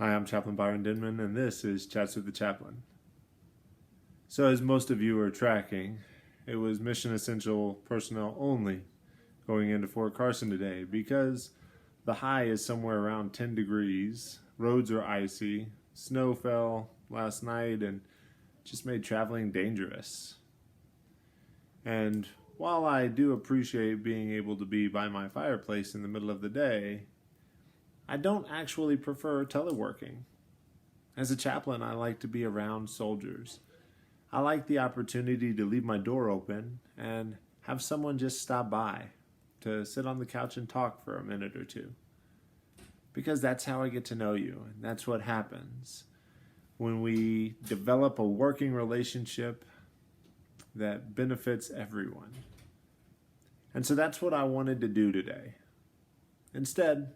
Hi, I'm Chaplain Byron Denman, and this is Chats with the Chaplain. So, as most of you are tracking, it was mission essential personnel only going into Fort Carson today because the high is somewhere around 10 degrees, roads are icy, snow fell last night and just made traveling dangerous. And while I do appreciate being able to be by my fireplace in the middle of the day, I don't actually prefer teleworking. As a chaplain, I like to be around soldiers. I like the opportunity to leave my door open and have someone just stop by to sit on the couch and talk for a minute or two. Because that's how I get to know you, and that's what happens when we develop a working relationship that benefits everyone. And so that's what I wanted to do today. Instead,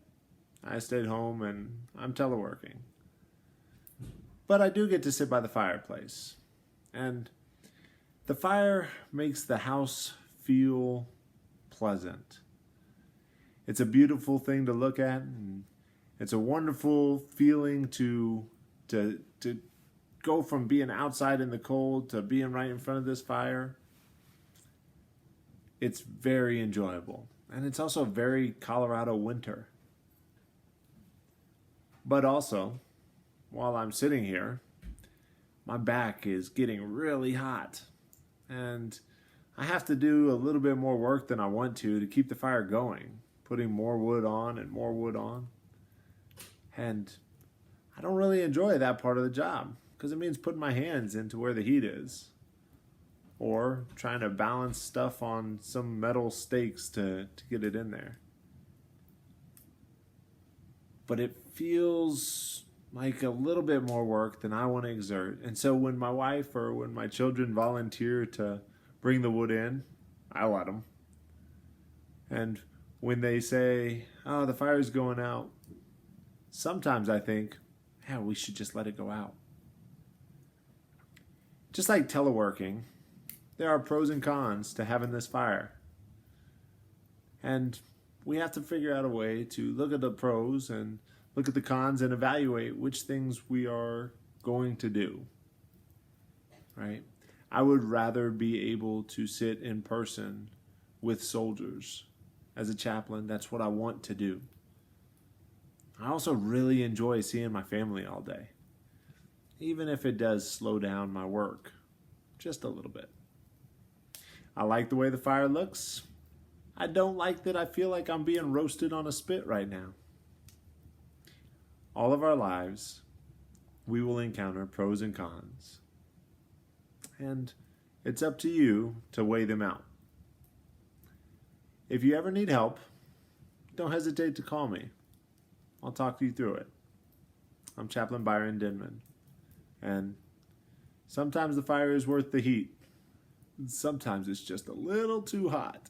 I stayed home and I'm teleworking. But I do get to sit by the fireplace. And the fire makes the house feel pleasant. It's a beautiful thing to look at, and it's a wonderful feeling to go from being outside in the cold to being right in front of this fire. It's very enjoyable. And it's also very Colorado winter. But also, while I'm sitting here, my back is getting really hot. And I have to do a little bit more work than I want to keep the fire going, putting more wood on and more wood on. And I don't really enjoy that part of the job because it means putting my hands into where the heat is, or trying to balance stuff on some metal stakes to get it in there. But it feels like a little bit more work than I want to exert. And so when my wife or when my children volunteer to bring the wood in, I let them. And when they say, oh, the fire's going out, sometimes I think, yeah, we should just let it go out. Just like teleworking, there are pros and cons to having this fire. And we have to figure out a way to look at the pros and look at the cons and evaluate which things we are going to do, right? I would rather be able to sit in person with soldiers. As a chaplain, that's what I want to do. I also really enjoy seeing my family all day, even if it does slow down my work just a little bit. I like the way the fire looks. I don't like that I feel like I'm being roasted on a spit right now. All of our lives, we will encounter pros and cons. And it's up to you to weigh them out. If you ever need help, don't hesitate to call me. I'll talk you through it. I'm Chaplain Byron Denman. And sometimes the fire is worth the heat. Sometimes it's just a little too hot.